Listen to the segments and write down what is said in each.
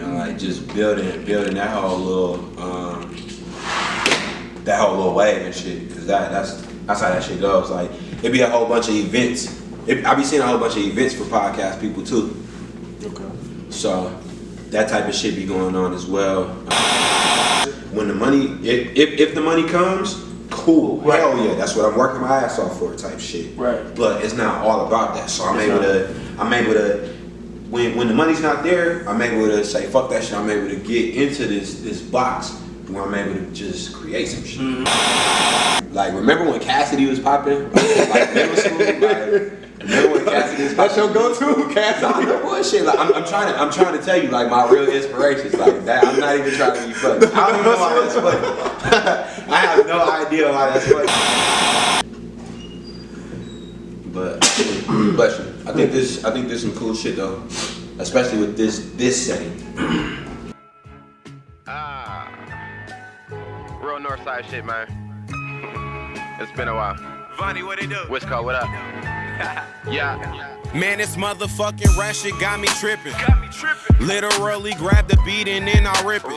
and like just building that whole little wave and shit. Cause that's how that shit goes. Like it be a whole bunch of events. I be seeing a whole bunch of events for podcast people too. Okay. So that type of shit be going on as well. When the money, if the money comes, cool. Right. Hell yeah, that's what I'm working my ass off for type shit. Right. But it's not all about that. So I'm able to when the money's not there, I'm able to say fuck that shit. I'm able to get into this box where I'm able to just create some shit. Mm-hmm. Like remember when Cassidy was popping? Like middle school, like. Remember when Cassidy was That's your go-to, Cassidy? No bullshit. Like, I'm trying to tell you like my real inspirations like that. I'm not even trying to be funny. I don't even know why that's funny. I have no idea why that's funny. But bless you. I think there's some cool shit though, especially with this setting. Real north side shit, man. It's been a while. Vonnie, what it do? Wisco, what up? Yeah. Man, this motherfucking rap shit got me tripping. Literally grab the beat and then I rip it.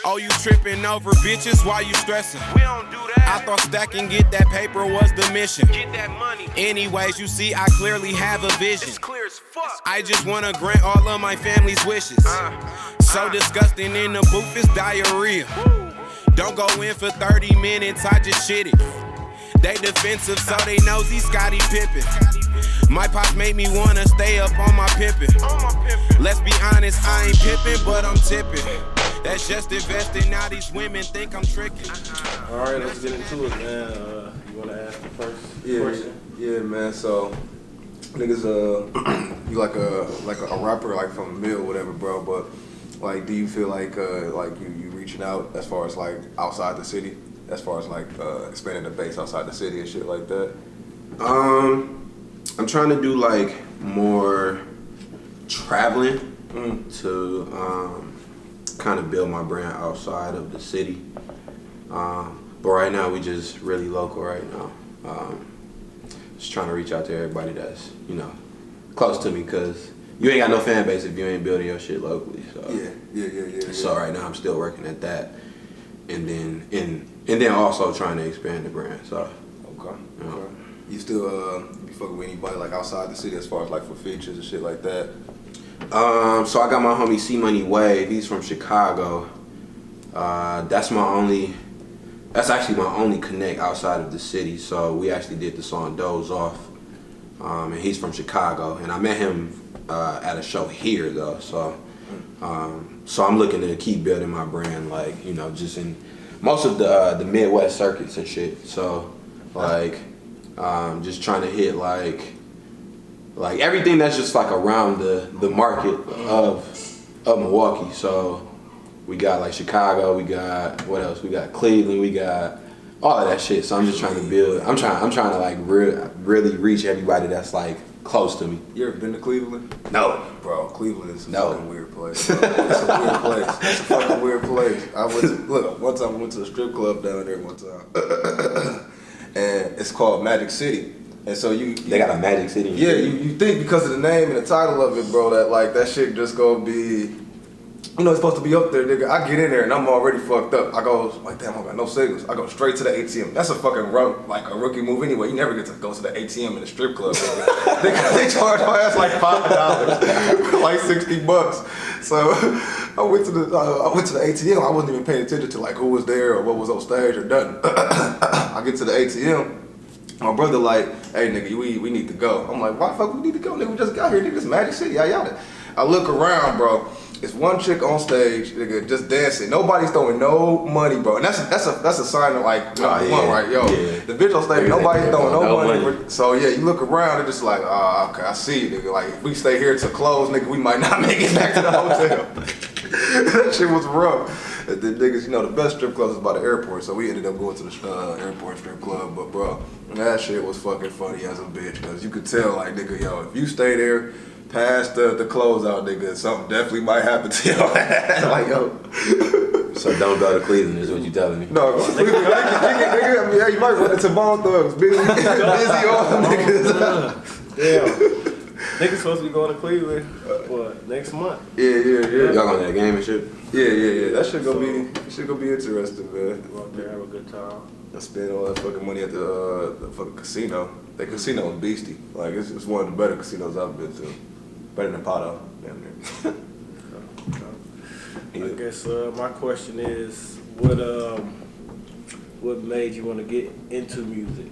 Oh, you tripping over bitches while you stressing? We don't do that. I thought stacking get that paper was the mission. Get that money. Anyways, you see, I clearly have a vision. It's clear as fuck. I just wanna grant all of my family's wishes. So disgusting in the booth is diarrhea. Don't go in for 30 minutes, I just shit it. They defensive, so they nosy Scottie Pippen. My pops made me wanna stay up on my pimpin'. Let's be honest, I ain't pippin', but I'm tippin'. That's just investing, now these women think I'm tricking. Alright, let's get into it, man. You wanna ask the first question? Yeah, man. So, niggas, you like a rapper, like from the mill, whatever, bro. But like, do you feel like you reaching out as far as like outside the city, as far as like expanding the base outside the city and shit like that? I'm trying to do like more traveling to kind of build my brand outside of the city. But right now we just really local right now. Just trying to reach out to everybody that's, you know, close to me, because you ain't got no fan base if you ain't building your shit locally. So Yeah. So right now I'm still working at that, and then also trying to expand the brand. So Okay. you know. Okay. You still be fucking with anybody like outside the city as far as like for features and shit like that? So I got my homie C Money Wave. He's from Chicago. That's actually my only connect outside of the city. So we actually did the song Doze Off. And he's from Chicago. And I met him at a show here though. So I'm looking to keep building my brand, like, you know, just in most of the Midwest circuits and shit. So like just trying to hit like everything that's just like around the market of Milwaukee. So we got like Chicago, we got what else? We got Cleveland, we got all of that shit. So I'm just trying to build. I'm trying to like really reach everybody that's like close to me. You ever been to Cleveland? No, bro. Cleveland is a No. fucking weird place. Bro. It's a weird place. It's a fucking weird place. One time I went to a strip club down there one time, and it's called Magic City. And so they got a Magic City. Yeah, you think because of the name and the title of it, bro, that like that shit just gonna be, you know, it's supposed to be up there, nigga. I get in there and I'm already fucked up. I go like, damn, I got no signals. I go straight to the ATM. That's a fucking a rookie move anyway. You never get to go to the ATM in a strip club. they charge my ass like $5, like $60. So I went to the ATM. I wasn't even paying attention to like who was there or what was on stage or nothing. I get to the ATM. My brother like, hey nigga, we need to go. I'm like, why the fuck we need to go? Nigga, we just got here, nigga, this Magic City, yada. I look around, bro. It's one chick on stage, nigga, just dancing. Nobody's throwing no money, bro. And that's a sign of like number one, right? Yo, the bitch on stage, nobody's throwing no money. So yeah, you look around and just like, okay, I see, nigga. Like if we stay here till close, nigga, we might not make it back to the hotel. That shit was rough. And then niggas, you know, the best strip club is by the airport, so we ended up going to the airport strip club. But bro, that shit was fucking funny as a bitch, cause you could tell, like, nigga, yo, if you stay there past the closeout, nigga, something definitely might happen to your ass. Like, yo. So don't go to Cleveland is what you telling me? No, Cleveland, nigga, I mean, yeah, you might run into Bone Thugs, busy old niggas. Damn. Niggas supposed to be going to Cleveland next month. Yeah. Y'all going to that game and shit? Yeah. That shit gonna be interesting, man. Go out there, have a good time. I spend all that fucking money at the fucking casino. That casino is beastie. Like it's one of the better casinos I've been to. Better than Pato, damn near. I guess my question is, what made you want to get into music?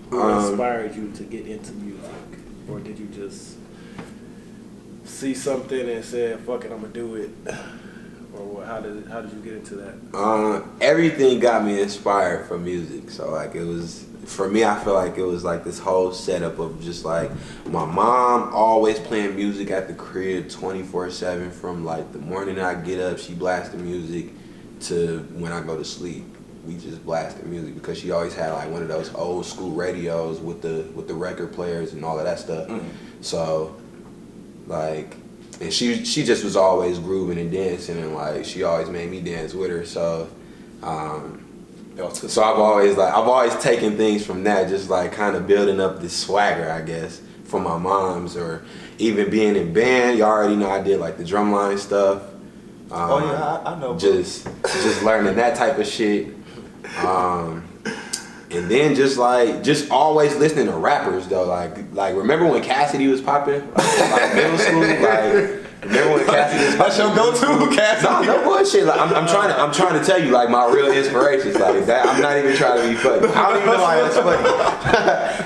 What inspired you to get into music? Or did you just see something and say, fuck it, I'm gonna do it? Or how did you get into that? Everything got me inspired from music. So like it was, for me, I feel like it was like this whole setup of just like my mom always playing music at the crib 24/7 from like the morning I get up, she blasting music to when I go to sleep. We just blasted music because she always had like one of those old school radios with the record players and all of that stuff. So like, and she just was always grooving and dancing, and like she always made me dance with her. So so I've always taken things from that, just like kind of building up this swagger, I guess, from my mom's, or even being in band. You already know I did like the drumline stuff. I know. Just learning that type of shit. And then just always listening to rappers though. Like remember when Cassidy was popping? Like middle school, like remember when Cassidy was popping? That's your go-to, Cassidy. No bullshit. Like, I'm trying to tell you like my real inspirations like that. I'm not even trying to be funny. I don't even know why that's funny.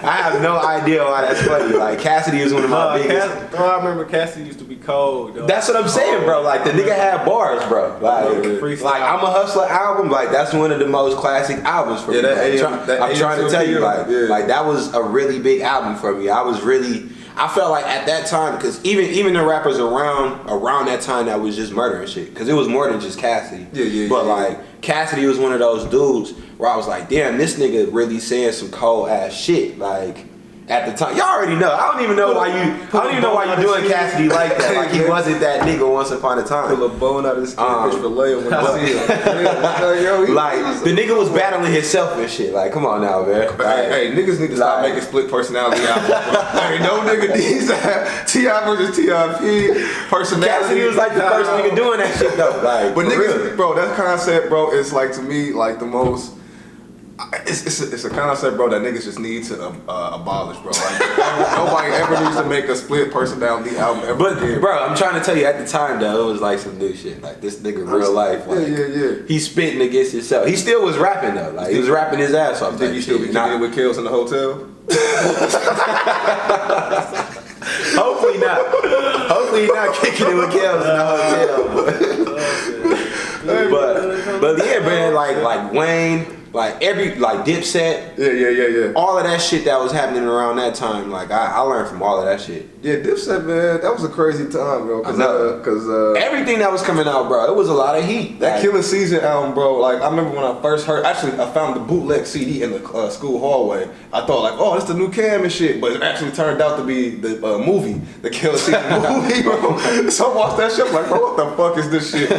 I have no idea why that's funny. Like Cassidy is one of my biggest. I remember Cassidy used to be cold, though. That's what I'm saying, bro. Like the nigga had bars, bro. Like I'm a Hustler album. Like that's one of the most classic albums for me. I'm trying to tell you, like that was a really big album for me. I felt like at that time, because even the rappers around that time that was just murdering shit, because it was more than just Cassidy. But like Cassidy was one of those dudes where I was like, damn, this nigga really saying some cold ass shit. Like at the time, y'all already know. I don't even know why you doing Cassidy like that. Like he wasn't that nigga once upon a time. Pull a bone out of his skin, fish fillet when I see him. Like the nigga was battling himself and shit. Like come on now, man. Hey, niggas need to stop making split personality albums. Hey, no nigga needs that. T.I. versus T.I.P. personality. Cassidy was like the first nigga doing that shit though. Like, but niggas, bro, that concept, bro, is like to me like the most. It's a concept, bro, that niggas just need to abolish, bro. Like, nobody ever needs to make a split personality album ever again. Bro, I'm trying to tell you, at the time, though, it was like some new shit. Like, this nigga real life. Like, yeah. He's spitting against himself. He still was rapping, though. Like, he was rapping his ass off. Think you still be kicking it with Kills in the hotel? Hopefully not. Hopefully he's not kicking it with Kills in the hotel. But yeah, man, like Wayne, like Dipset, yeah. All of that shit that was happening around that time, like I learned from all of that shit. Yeah, Dipset, man, that was a crazy time, bro. Cause everything that was coming out, bro, it was a lot of heat. That Killer Season album, bro. Like I remember when I first heard. Actually, I found the bootleg CD in the school hallway. I thought like, oh, it's the new Cam and shit, but it actually turned out to be the movie, the Killer Season movie, bro. So I watched that shit, I'm like, bro, what the fuck is this shit?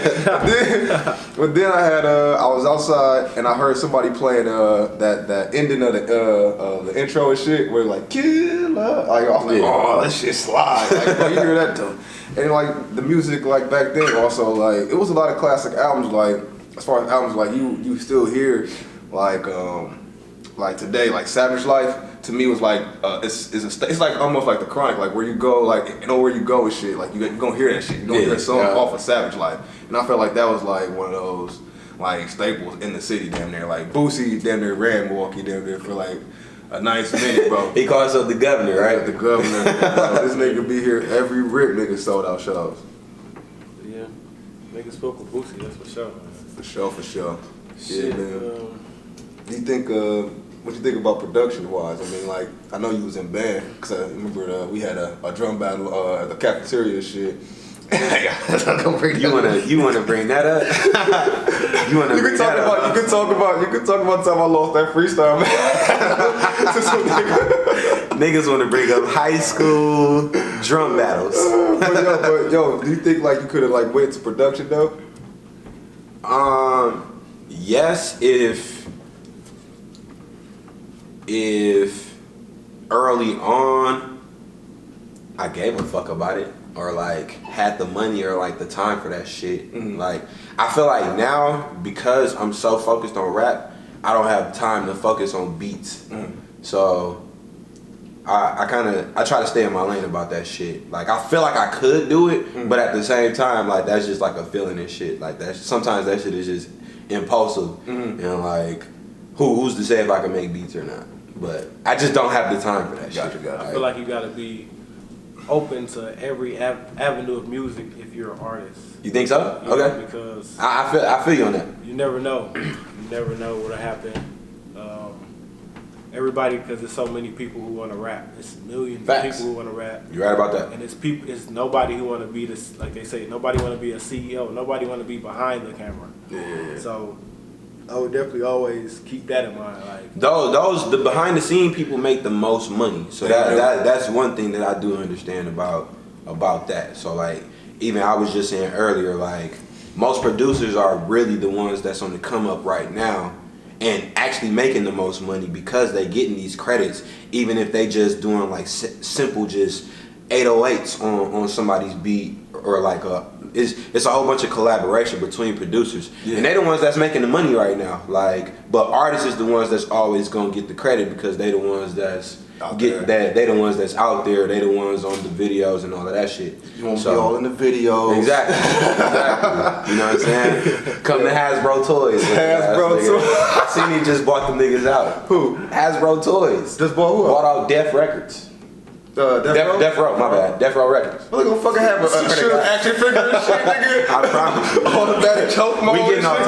But then I had I was outside and I heard somebody playing that ending of the intro and shit, where like killer, like I was like, oh, that shit slide. Like, bro, you hear that though? And like the music, like back then, also like it was a lot of classic albums. Like as far as albums, like you still hear like today, like Savage Life to me was like it's like almost like the Chronic, like where you go, like you know where you go and shit. Like you gonna hear that shit. You gonna hear a song off of Savage Life, and I felt like that was like one of those like staples in the city, damn near. Like Boosie damn near ran Milwaukee damn near for like a nice minute, bro. He calls up the governor, right? The governor. This nigga be here every rip. Nigga sold out shows. Yeah, niggas spoke with Boosie, that's for sure, man. For sure. Shit, Yeah, man. Do you think? What you think about production wise? I mean, like I know you was in band because I remember we had a drum battle at the cafeteria and shit. You wanna bring that up? You can talk about the time I lost that freestyle, man. To some nigga. Niggas wanna bring up high school drum battles. but yo, do you think like you could have like went to production though? Yes, if early on I gave a fuck about it or like had the money or like the time for that shit. Like I feel like now because I'm so focused on rap, I don't have time to focus on beats. So I try to stay in my lane about that shit. Like I feel like I could do it, but at the same time, like that's just like a feeling and shit. Like that sometimes that shit is just impulsive and like who's to say if I can make beats or not. But I just don't have the time for that shit. I feel like you gotta be open to every avenue of music if you're an artist. You think so? You Okay. know, because I feel you on that. you never know. You never know what'll happen. Everybody, because there's so many people who want to rap. It's millions Facts. of people who want to rap. You're right about that. And it's people. It's nobody who want to be this. Like they say, nobody want to be a CEO. Nobody want to be behind the camera. Yeah. So I would definitely always keep that in mind. Like The behind the scene people make the most money. So that's one thing that I do understand about that. So like even I was just saying earlier, like most producers are really the ones that's on the come up right now and actually making the most money because they getting these credits, even if they just doing like simple just 808s on somebody's beat or like it's a whole bunch of collaboration between producers, and they the ones that's making the money right now. Like, but artists is the ones that's always gonna get the credit because they the ones that's they the ones that's out there. They the ones on the videos and all of that shit. You won't be all in the videos. Exactly. You know what I'm saying? Come to Hasbro Toys. Hasbro Toys. I seen he just bought the niggas out. Who? Hasbro Toys. Just bought who? Bought out Def Records. Def Row, my bad. Def Row Records. Well, they gonna fucking have a shit action figure and shit, nigga. I promise you. Automatic choke mode. We getting off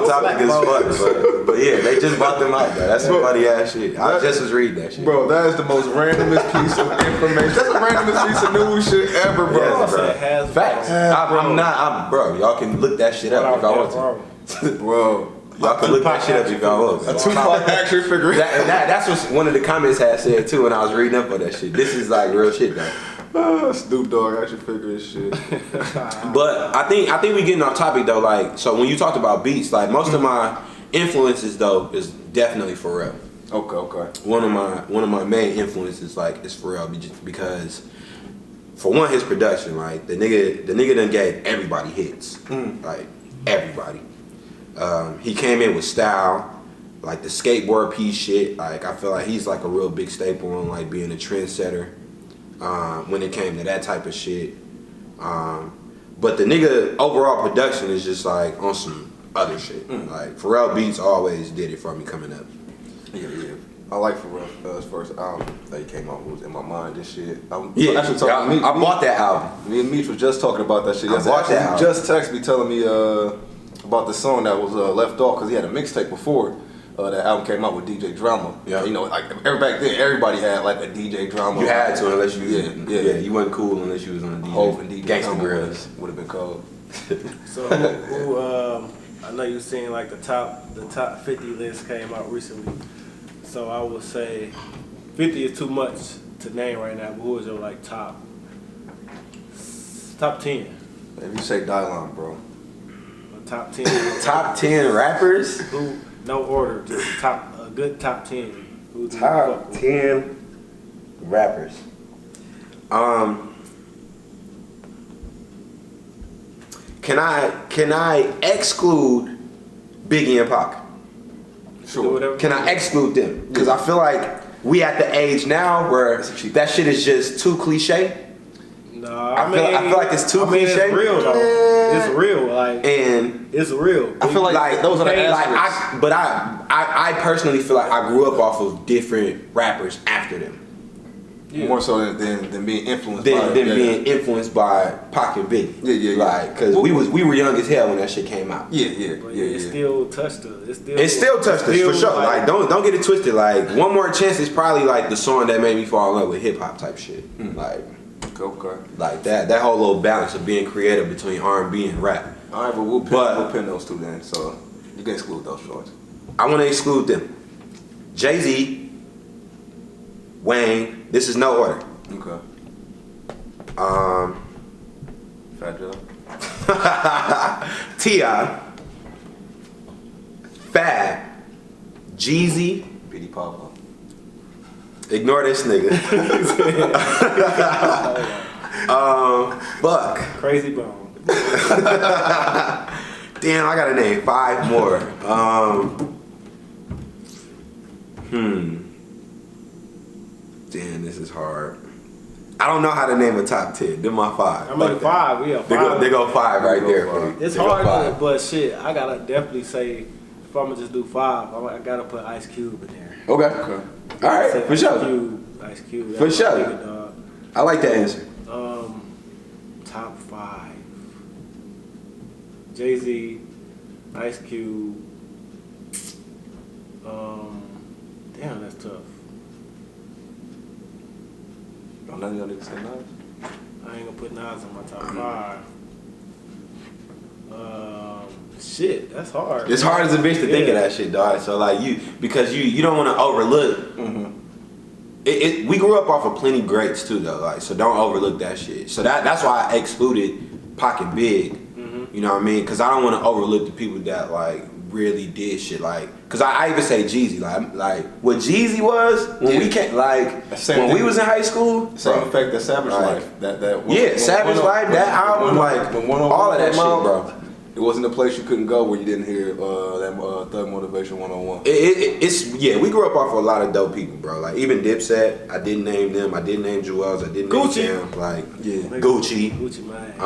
topic as fuck. But yeah, they just bought them out, bro. That's some funny ass shit. I just was reading that shit. Bro, that is the most randomest piece of information. That's the randomest piece of news shit ever, bro. Yes, bro. Facts. I'm bro, y'all can look that shit up if I want to. Bro. Y'all can look that shit up if y'all want. A Tupac action figure. That's what one of the comments had said too when I was reading up on that shit. This is like real shit though. Snoop Dogg action figure and shit. But I think we getting off topic though. Like, so when you talked about beats, like most of my influences though is definitely Pharrell. Okay. One of my main influences like is Pharrell because for one his production, like the nigga done gave everybody hits, like everybody. He came in with style, like the skateboard piece shit. Like I feel like he's like a real big staple on like being a trendsetter when it came to that type of shit. But the nigga overall production is just like on some other shit. Like Pharrell Beats always did it for me coming up. Yeah. I like Pharrell's first album that he came out with, In My Mind and shit. I bought that album. Me and Meech was just talking about that shit. I bought that album. He just texted me telling me about the song that was left off because he had a mixtape before that album came out with DJ Drama. Yeah. You know, like back then, everybody had like a DJ Drama. You had to unless you you wasn't cool unless you was on a DJ. Hov and DJ Gangsta Drama Grills would have been cold. So who I know you seen like the top 50 list came out recently. So I would say 50 is too much to name right now, but who is your like top 10? If you say J-Lamo, bro. Top 10. Top 10 rappers? Who? No order, just a good top 10. Who do you Top fuck with? 10 rappers. Can I exclude Biggie and Pac? Sure. Can I exclude them? Because I feel like we at the age now where that shit is just too cliche. No, I feel like it's too cliche. It's real though. It's real, like, and it's real. I feel like those are the asterisks. But I personally feel like I grew up off of different rappers after them. Yeah. More so than being influenced being influenced by Pac and Biggie. Yeah. Like, cause we were young as hell when that shit came out. Yeah. It still touched us. It still touched us for sure. Like, don't get it twisted. Like, One More Chance is probably like the song that made me fall in love with hip hop type shit. Like, okay. Like that whole little balance of being creative between R&B and rap. All right, but we'll pin those two then. So you can exclude those shorts. I want to exclude them. Jay-Z, Wayne. This is no order. Okay. Fat Joe. T.I. Fab, Jeezy, Petey Pablo. Ignore this nigga. Buck. Crazy Bone. Damn, I gotta name 5 more. Damn, this is hard. I don't know how to name a top 10. They're my 5. I mean, 5. Yeah, 5. They go 5 right there for me. It's hard, but shit, I gotta definitely say, if I'm gonna just do 5, I gotta put Ice Cube in there. Okay. All right, for sure. Ice Cube. For sure. I like that answer. Top 5. Jay-Z, Ice Cube. Damn, that's tough. None of y'all niggas say Nas? I ain't gonna put Nas in my top 5. Shit, that's hard. It's hard as a bitch to think of that shit, dog. So like because you don't want to overlook. We grew up off of plenty greats too, though. Like, so don't overlook that shit. So that's why I excluded Pocket Big. You know what I mean? Because I don't want to overlook the people that like really did shit. Like, because I even say Jeezy. Like what Jeezy was when we came. Like when we was in high school. Same effect that Savage Life. Savage Life. That album, like all of that shit, bro. It wasn't a place you couldn't go where you didn't hear that Thug Motivation 101. We grew up off of a lot of dope people, bro. Like even Dipset, I didn't name them. I didn't name Jewels. I didn't name them. Like Gucci. Gucci man.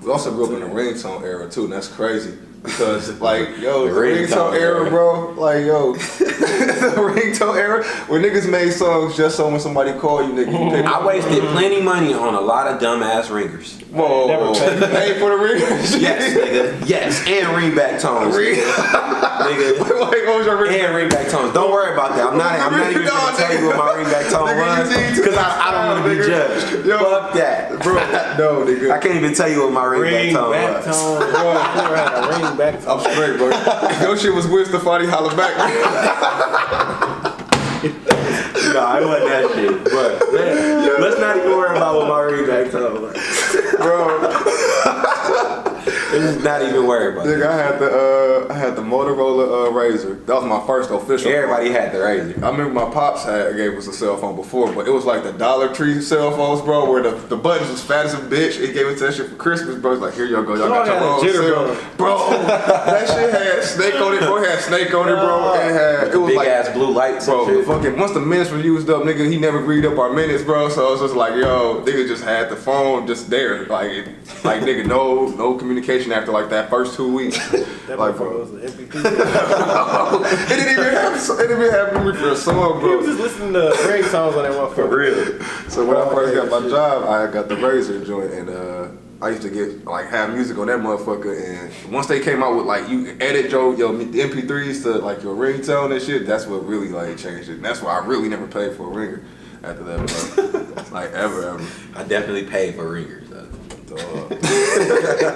We also grew up in the ringtone era too, and that's crazy. Because like the ringtone era, bro. Like the ringtone era, where niggas made songs just so when somebody call you, nigga, you pick I wasted plenty money on a lot of dumbass ringers. Whoa, paid for the ringers? Yes, nigga. Yes, and ringback tones. Nigga. Wait, what was your ringback? And ringback tones. Don't worry about that. I'm not even gonna tell you what my ringback tone was because I don't want to be judged. Yo, fuck that, bro. No, nigga. I can't even tell you what my ringback tone was. I'm straight, bro. If your shit was Wiz Stefani, holla back. No, I wasn't that shit. But man, let's not even worry about what my ringback tone was. Bro. Let's not even worry about Nigga, I had the Motorola Razr. That was my first official Everybody phone. had the Razr. I remember my pops gave us a cell phone before, but it was like the Dollar Tree cell phones, bro, where the buttons was fat as a bitch. He gave it to that shit for Christmas, bro. It's like, here y'all go, y'all got your own cell. Bro, that shit had Snake on it, bro. It had Snake on it, bro. It was big like ass blue lights, bro. Fucking once the minutes were used up, nigga, he never agreed up our minutes, bro. So it was just like, yo, nigga just had the phone just there, like nigga, no communication after like that first 2 weeks. That like, bro was an MP3. It didn't even have memory for a song, bro. He was just listening to great songs on that motherfucker. For real. So when I first got my job, I got the Razr joint, and I used to get have music on that motherfucker. And once they came out with like you edit your MP3s to like your ringtone and shit, that's what really like changed it. And that's why I really never paid for a ringer after that, bro. Like ever. I definitely paid for ringers though. I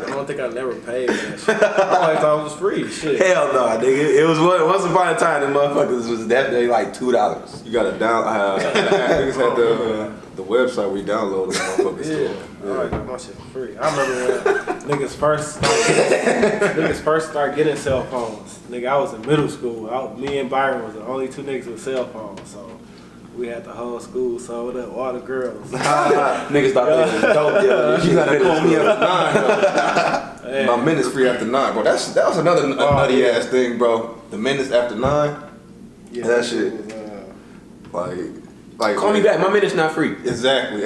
don't think I never paid for that shit. I always thought it was free. Shit. Hell no, nigga. It was once upon a time the motherfuckers was definitely like $2. You gotta niggas had the website where you download the motherfuckers. Yeah. I got my shit for free. I remember when niggas first started getting cell phones. Nigga, I was in middle school. Me and Byron was the only 2 niggas with cell phones. So we had the whole school sold up, all the girls. Niggas thought they was dope. You gotta call me after 9. My minutes free after 9, bro. That was another nutty ass thing, bro. The minutes after 9. Yeah, that shit. Like call me back. My minutes not free. Exactly.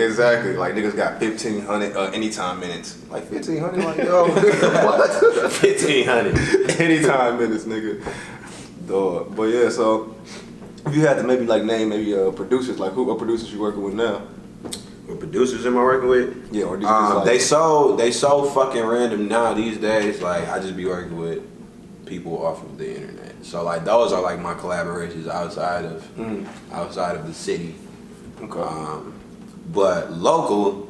Like niggas got 1,500 anytime minutes. Like 1,500. Like yo, what? 1,500 anytime minutes, nigga. Dog. But yeah, so. If you had to maybe like name producers, like what producers you working with now? What producers am I working with? Yeah, or like, they so fucking random now these days. Like I just be working with people off of the internet. So like those are like my collaborations outside of the city. Okay. But local,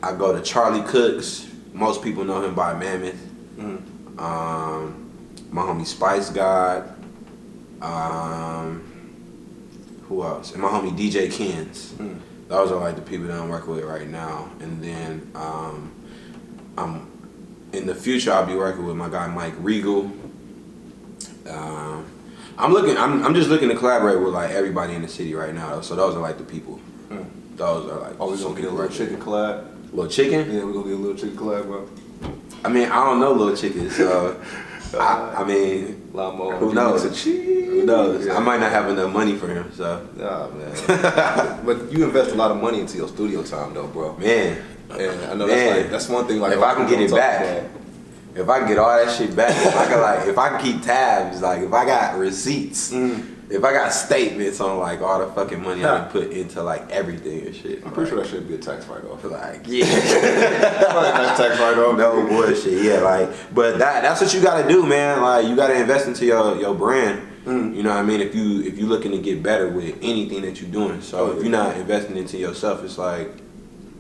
I go to Charlie Cooks. Most people know him by Mammoth. My homie Spice God. Who else? And my homie DJ Kens. Those are like the people that I'm working with right now. And then in the future I'll be working with my guy Mike Regal. I'm just looking to collaborate with like everybody in the city right now. So those are like the people. Those are like. Oh, we gonna get a little chicken collab. Little chicken? Yeah, we gonna get a little chicken collab, bro. I mean, I don't know little chicken, so I mean, J-Lamo, who knows? Who knows? Yeah. I might not have enough money for him, so. Nah, man. But you invest a lot of money into your studio time, though, bro. Man, And I know Man. that's one thing. Like, if I can get it talk back, about. if I can get all that shit back, if I can keep tabs, like if I got receipts, if I got statements on like all the fucking money I done put into like everything and shit. I'm pretty sure that should be a tax write-off. Like, yeah. That's tax write-off. No bullshit, yeah, like, but that's what you gotta do, man. Like, you gotta invest into your brand. You know what I mean? If you looking to get better with anything that you're doing. So if you're not investing into yourself, it's like,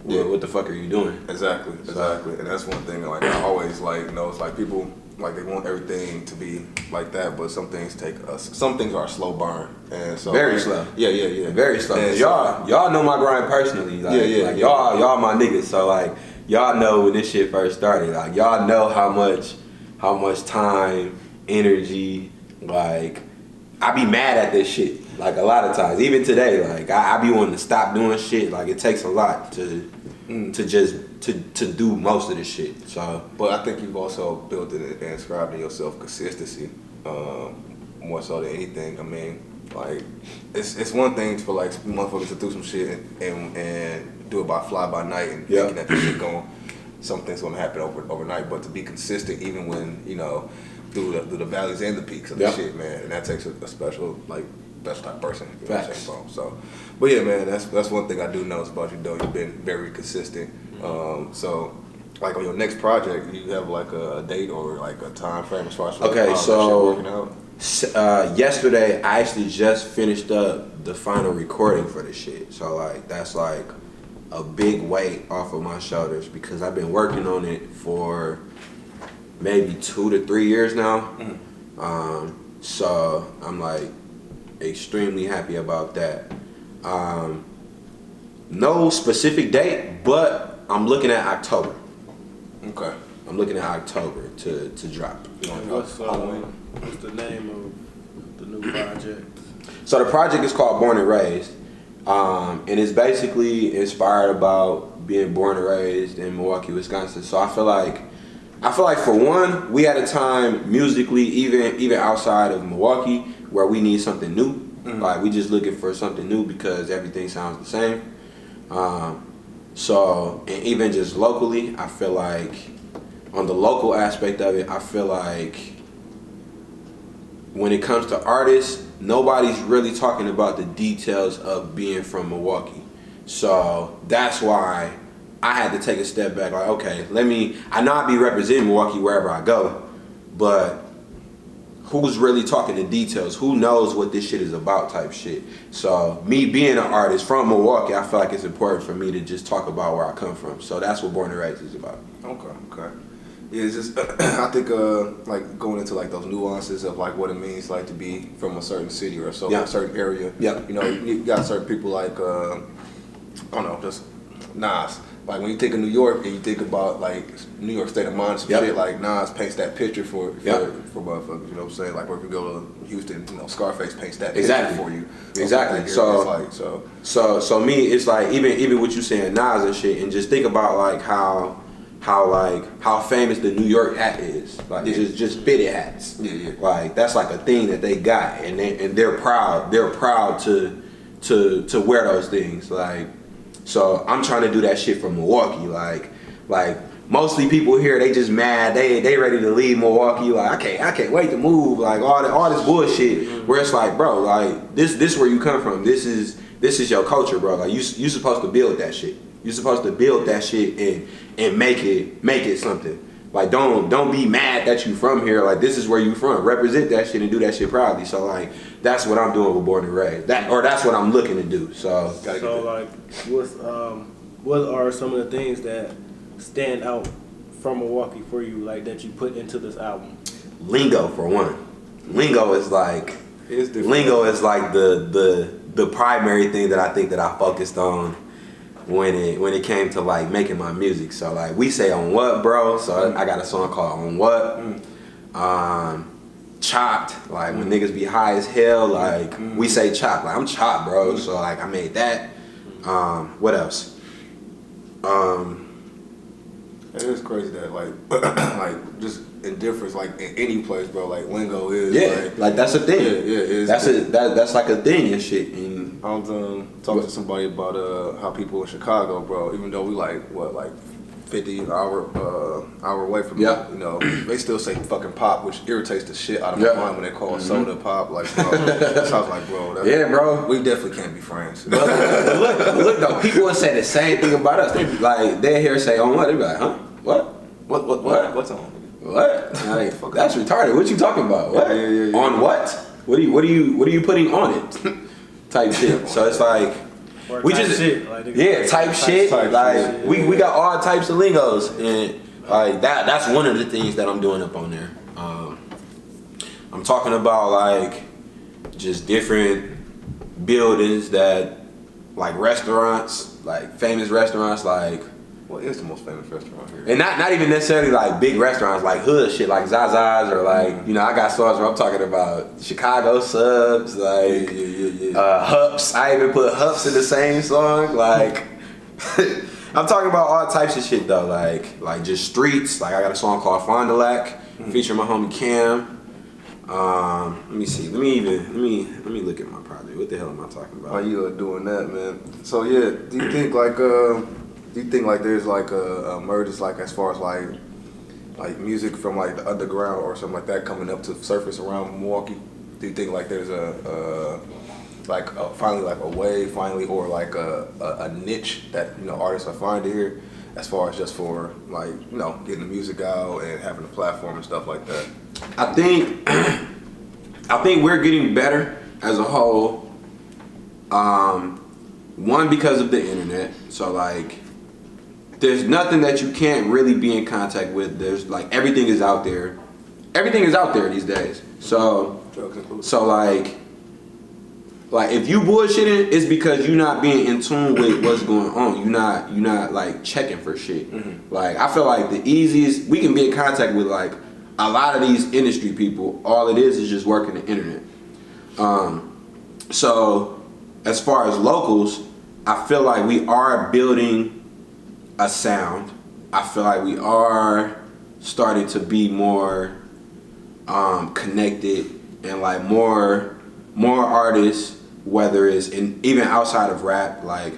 well, what the fuck are you doing? Exactly. And that's one thing that, like, I always like know, it's like people like they want everything to be like that, but some things are a slow burn, and so Very slow. Yeah. Very slow. And Y'all know my grind personally. Like, like y'all my niggas. So like y'all know when this shit first started. Like y'all know how much time, energy, like I be mad at this shit. Like a lot of times, even today, like I be wanting to stop doing shit. Like it takes a lot to do most of this shit. So, but I think you've also built it and inscribed in yourself consistency, more so than anything. I mean, like it's one thing for like motherfuckers to do some shit and do it by fly by night and thinking that this shit something's gonna happen overnight. But to be consistent, even when through the valleys and the peaks of the shit, man, and that takes a special type person. You know what I'm saying, bro? So, but yeah, man, that's one thing I do notice about you, though. You've been very consistent. So, like on your next project, you have like a date or like a time frame as far as working out? Yesterday I actually just finished up the final recording for the shit. So like that's like a big weight off of my shoulders because I've been working on it for maybe 2 to 3 years now. So I'm like extremely happy about that. No specific date, but I'm looking at October. Okay. I'm looking at October to drop. What's the name of the new project? So the project is called Born and Raised, and it's basically inspired about being born and raised in Milwaukee, Wisconsin. So I feel like for one, we at a time musically, even outside of Milwaukee, where we need something new. Like we just looking for something new because everything sounds the same. So, and even just locally, I feel like on the local aspect of it, I feel like when it comes to artists, nobody's really talking about the details of being from Milwaukee. So that's why I had to take a step back. Like, okay, I know I be representing Milwaukee wherever I go, but who's really talking the details? Who knows what this shit is about type shit? So me being an artist from Milwaukee, I feel like it's important for me to just talk about where I come from. So that's what Born and Raised is about. Okay. Yeah, it's just I think like going into like those nuances of like what it means like to be from a certain city or a certain area. Yeah. You got certain people like I don't know, just Nas. Like when you think of New York and you think about like New York state of mind, some shit like Nas paints that picture for motherfuckers. You know what I'm saying? Like, or if you go to Houston, Scarface paints that picture for you. Exactly. So me, it's like even what you saying Nas and shit, and just think about like how famous the New York hat is. Like just fitted hats. Yeah. Like that's like a thing that they got, and they're proud. They're proud to wear those things. Like. So I'm trying to do that shit from Milwaukee, like mostly people here they just mad, they ready to leave Milwaukee, like I can't wait to move, like all this bullshit. Where it's like, bro, like this where you come from, this is your culture, bro. Like you supposed to build that shit. You supposed to build that shit and make it something. Like don't be mad that you from here. Like this is where you from. Represent that shit and do that shit proudly. So like that's what I'm doing with Born and Raised. That's what I'm looking to do. So like what are some of the things that stand out from Milwaukee for you, like that you put into this album? Lingo for one. Lingo is like the primary thing that I think that I focused on when it came to like making my music. So like we say on what, bro? So I got a song called On What. chopped. Like when niggas be high as hell, like we say chopped. Like I'm chopped, bro. So like I made that. What else? It is crazy that like like just indifference like in any place, bro. Like lingo is like that's a thing. Yeah, that's like a thing and shit. And I was talking to somebody about how people in Chicago, bro, even though we like 50 hour away from it, you know, they still say fucking pop, which irritates the shit out of my mind when they call soda pop. Like, bro, that sounds like, bro, bro, we definitely can't be friends. But look though, people would say the same thing about us. They be like, they hear say on what? They be like, huh? What? What's on? What? Like, that's retarded. What you talking about? What? Yeah. On what? What are you putting on it? Type shit. So it's like we just shit. Like, type shit. Like we got all types of lingos, and like that's one of the things that I'm doing up on there. I'm talking about like just different buildings that like restaurants, like famous restaurants, like. What is the most famous restaurant here? And not even necessarily like big restaurants, like hood shit, like Zaza's or like, you know, I got stores where I'm talking about Chicago subs, like Hups. I even put Hups in the same song. Like, I'm talking about all types of shit though, like just streets. Like I got a song called Fond du Lac, featuring my homie Cam. Let me see. Let me look at my project. What the hell am I talking about? Why you doing that, man? So yeah, do you think like there's like a mergers like as far as like music from like the underground or something like that coming up to surface around Milwaukee? Do you think like there's finally like a wave or like a niche that, you know, artists are finding here as far as just for like, you know, getting the music out and having a platform and stuff like that? I think we're getting better as a whole. One, because of the internet. So like there's nothing that you can't really be in contact with. There's like everything is out there. Everything is out there these days. So like if you bullshitting, it's because you're not being in tune with what's going on. You're not like checking for shit. Like I feel like the easiest we can be in contact with like a lot of these industry people. All it is just working the internet. So as far as locals, I feel like we are building a sound. I feel like we are starting to be more connected and like more artists, whether it's even outside of rap. Like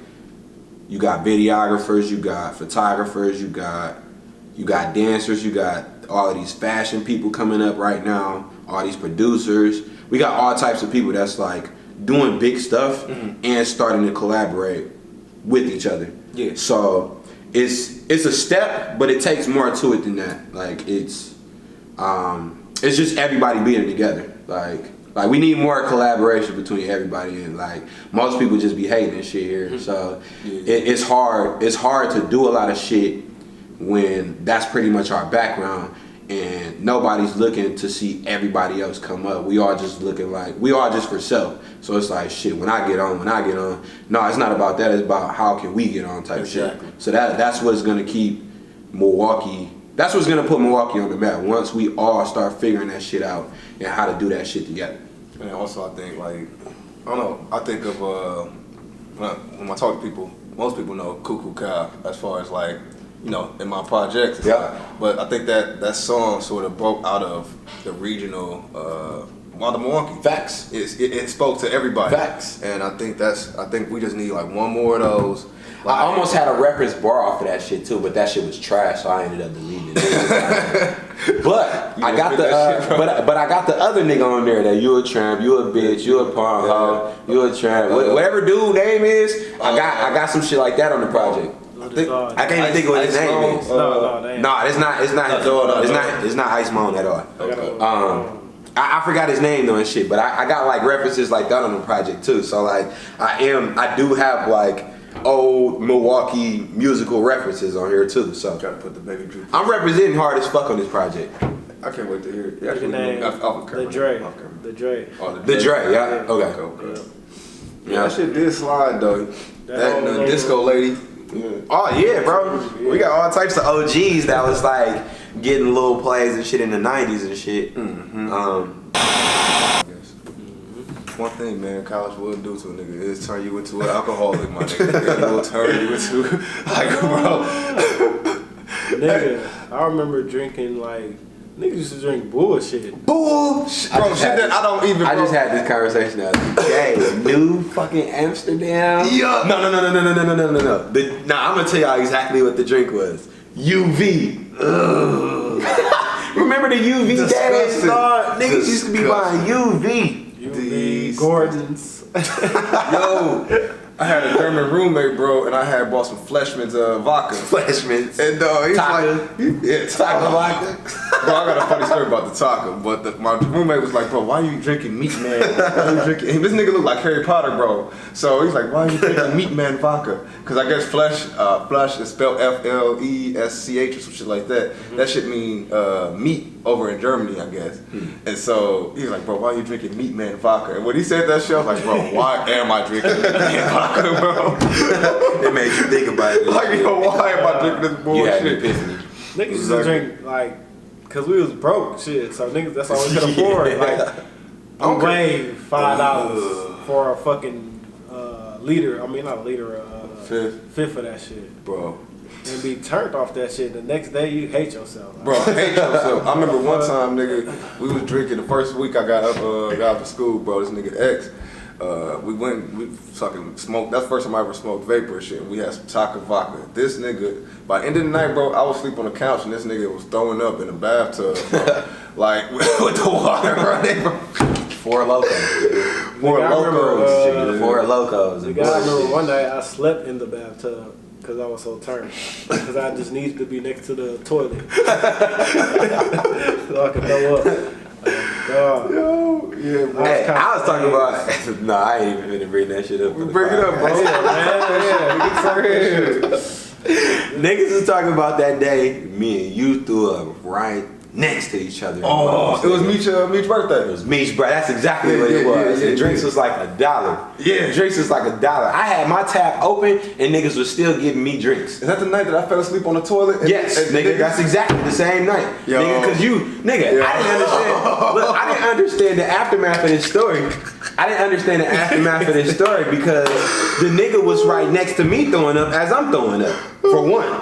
you got videographers, you got photographers, you got dancers, you got all of these fashion people coming up right now, all these producers. We got all types of people that's like doing big stuff and starting to collaborate with each other. Yeah. So it's a step, but it takes more to it than that. Like it's just everybody being together. Like we need more collaboration between everybody, and like most people just be hating and shit here. So it's hard to do a lot of shit when that's pretty much our background and nobody's looking to see everybody else come up. We all just for self. So it's like shit, when I get on, no, it's not about that, it's about how can we get on type shit. So that's what's gonna keep Milwaukee, that's what's gonna put Milwaukee on the map once we all start figuring that shit out and how to do that shit together. And also I think like, I don't know, I think of when I talk to people, most people know Cuckoo Cow as far as like, you know, in my projects. Yeah. Think, but I think that song sort of broke out of the regional, the Milwaukee. Facts. It spoke to everybody. Facts. And I think we just need like one more of those. Like, I almost had a reference bar off of that shit too, but that shit was trash, so I ended up deleting it. But I got but I got the other nigga on there that you a tramp, you a bitch, you a pawn hoe, you a tramp. Whatever dude name is, I got some shit like that on the project. I can't even think of what his name is. No, it's not Ice Moan at all. I forgot his name though and shit, but I got like references like that on the project too. So like I do have like old Milwaukee musical references on here too. So gotta put the baby Drew. I'm representing hard as fuck on this project. I can't wait to hear it. The Dre. The Dre, yeah. Okay. Yeah, that shit did slide though. That disco lady. Yeah. Oh yeah, bro. We got all types of OGs that was like getting little plays and shit in the 90s and shit. One thing, man, college will do to a nigga is turn you into an alcoholic, my nigga. It will turn you into, like, bro. Nigga, I remember drinking, like, niggas used to drink bullshit. Bullshit. Bro, shit that I don't even, I bro. just had this conversation the other day. New fucking Amsterdam. Yeah. No. I'm gonna tell y'all exactly what the drink was. UV. Ugh. Remember the UV days? Disgusting. Niggas used to be buying UV. Gordon's. Yo, I had a German roommate, bro, and I had bought some Fleshman's vodka. Fleshman's. And he's Taka. like, Taka vodka. Bro, I got a funny story about the Taka, but my roommate was like, bro, why are you drinking Meat Man? Why are you drinking? And this nigga looked like Harry Potter, bro. So he's like, why are you drinking Meat Man vodka? Because I guess flesh is spelled Flesch or some shit like that. Mm-hmm. That shit mean meat over in Germany, I guess. Mm-hmm. And so he's like, bro, why are you drinking Meat Man vodka? And when he said that shit, I was like, bro, why am I drinking Meat Man vodka, bro? It made you think about it. Like, yo, why am I drinking this bullshit? You had an epiphany. Niggas used to drink, like, cause we was broke, shit. So niggas, that's all we could afford. Like, we waive $5 for a fucking liter. I mean, not a liter, fifth of that shit, bro. And be turned off that shit. The next day, you hate yourself. Like, bro, hate yourself. I remember one time, nigga, we was drinking the first week I got up to school, bro. This nigga X. We fucking smoked. That's the first time I ever smoked vapor and shit. We had some Taka vodka. This nigga, by the end of the night, bro, I was asleep on the couch and this nigga was throwing up in the bathtub, bro. Like, with the water running, bro. Four Locos. Four Locos. Four Locos. The guy, I remember one night I slept in the bathtub because I was so turned. Because I just needed to be next to the toilet. So I could throw up. God. Yo, yeah, bro. Hey, I was talking about. No, I ain't even gonna bring that shit up. Bring it up, bro. Niggas is talking about that day me and you threw up right next to each other. Oh, it was Meech's birthday. It was Meech's birthday. That's exactly what it was. And drinks was like $1. Yeah. Drinks was like $1. I had my tap open and niggas was still giving me drinks. Is that the night that I fell asleep on the toilet? Yes, nigga, that's exactly the same night. Yo. Nigga, cause I didn't understand. Look, I didn't understand the aftermath of this story. Because the nigga was right next to me throwing up as I'm throwing up. For one.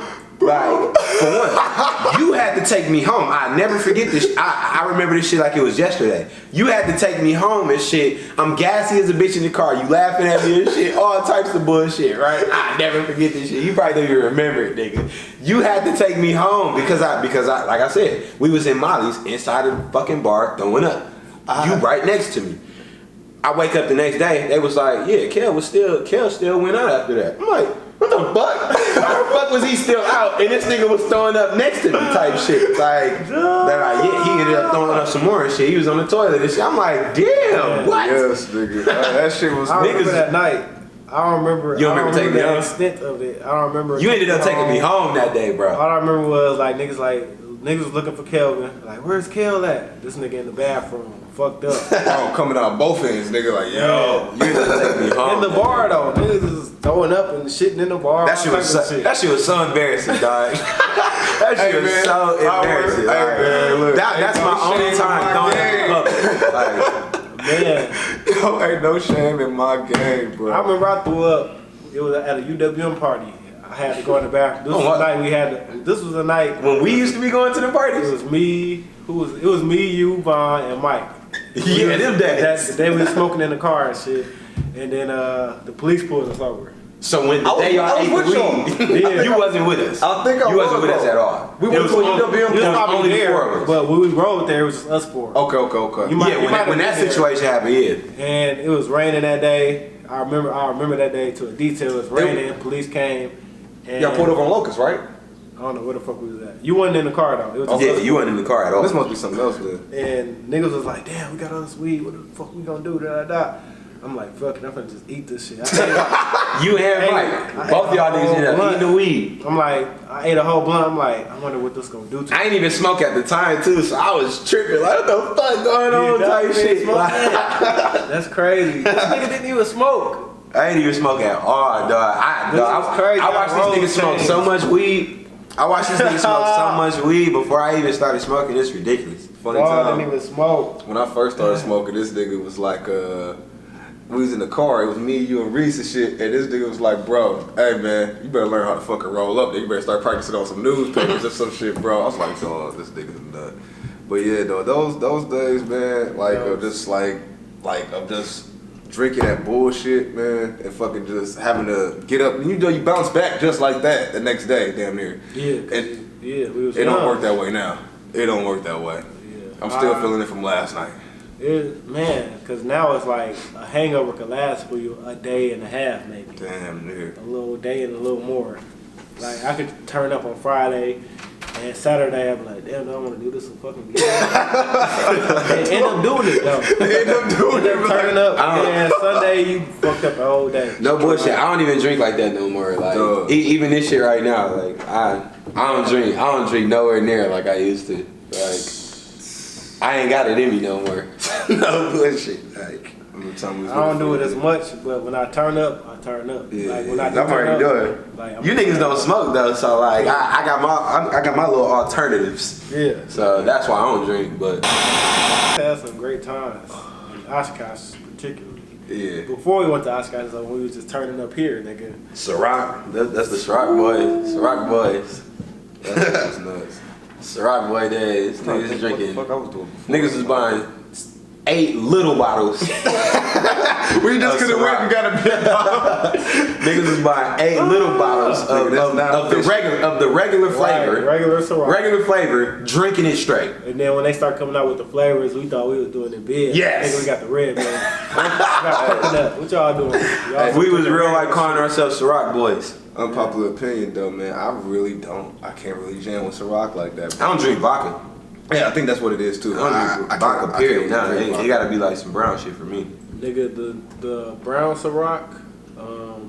You had to take me home. I never forget this. I remember this shit like it was yesterday. You had to take me home and shit. I'm gassy as a bitch in the car. You laughing at me and shit. All types of bullshit, right? I never forget this shit. You probably don't even remember it, nigga. You had to take me home because I like I said, we was in Molly's inside of the fucking bar throwing up. You right next to me. I wake up the next day. They was like, yeah, Kel still went out after that. I'm like, what the fuck? How the fuck was he still out? And this nigga was throwing up next to me type shit. Like, he ended up throwing up some more and shit. He was on the toilet and shit. I'm like, damn, what? Yes, nigga. That shit was. I remember that night. I don't remember. You don't remember taking me the home? extent of it. I don't remember. You ended up taking me home that day, bro. All I remember was niggas was looking for Kelvin. Like, where's Kel at? This nigga in the bathroom, fucked up. Oh, coming out both ends, nigga. Like, yo, you ended up taking me home. In the bar though, niggas was throwing up and shitting in the bar. That shit was so embarrassing, dog. That shit was so embarrassing. That's my only time throwing up in public. Man, yo, ain't no shame in my game, bro. I remember I threw up. It was at a UWM party. I had to go in the bathroom. This was the night when we used to be going to the parties. It was me. It was me, you, Vaughn, and Mike. Yeah, them days. The day we were smoking in the car and shit. And then the police pulled us over. So when the day y'all ate the weed, you wasn't with us. I think you wasn't with us at all. We went to a UWM. It was only there, but when we rode there, it was just us four. Okay. When that situation happened, yeah. And it was raining that day. I remember that day to a detail. It was raining. Police came. And y'all pulled over on Locust, right? I don't know where the fuck we was at. You wasn't in the car though. It was you wasn't in the car at all. This must be something else then. And niggas was like, damn, we got all this weed. What the fuck we gonna do? I'm like, fuck it, I'm gonna just eat this shit. You and Mike, both y'all niggas ended up eating the weed. I'm like, I ate a whole blunt. I'm like, I wonder what this gonna do to me. I ain't even smoke at the time too, so I was tripping. Like, what the fuck going on type shit. That's crazy. This nigga didn't even smoke. I ain't even smoke at all, dog. I watched these niggas smoke so much weed. I watched these niggas smoke so much weed before I even started smoking. It's ridiculous. Funny Dog time. didn't even smoke. When I first started smoking, this nigga was like, we was in the car, it was me, you, and Reese and shit, and this nigga was like, bro, hey man, you better learn how to fucking roll up, then you better start practicing on some newspapers or some shit, bro. I was like, oh, this nigga's nut. But yeah, though, those days, man, like, of just of just drinking that bullshit, man, and fucking just having to get up, and you bounce back just like that the next day, damn near. Yeah, we was It young. don't work that way now. It don't work that way. Yeah. I'm still feeling it from last night. Man, because now it's like a hangover could last for you a day and a half, maybe. Damn near. A little day and a little more. Like, I could turn up on Friday, and Saturday I'm like, damn, I want to do this some fucking good. And end up doing it, though. End up doing it. Turning up, and Sunday you fucked up the whole day. No bullshit. I don't even drink like that no more. Like even this shit right now, like I don't drink. I don't drink nowhere near like I used to. Like I ain't got it in me no more. No bullshit. Like I don't do it as much, but when I turn up, I turn up. yeah, like when I I'm already doing. Like, You niggas don't smoke though, so like I got my little alternatives. Yeah. So that's why I don't drink. But had some great times in Oshkosh, particularly. yeah, Before we went to Oshkosh, so we was just turning up here, nigga. Ciroc. That's the Ciroc boys. Ciroc boys. That's nuts. Ciroc boy days. Niggas drinking. What the fuck I was doing before? Niggas was buying 8 little bottles. We just could have went and got a big bottle. Niggas was buying 8 little bottles of the regular flavor. Right, regular Ciroc. Regular flavor, drinking it straight. And then when they start coming out with the flavors, we thought we was doing it big. Yes. Nigga, we got the red, man. We got coconut. What y'all doing? Y'all We was real like calling ourselves Ciroc boys. Unpopular opinion though, man. I can't really jam with Ciroc like that. I don't drink vodka. Yeah, I think that's what it is too. I don't drink vodka, period. Nah, it gotta be like some brown shit for me. Nigga, the brown Ciroc.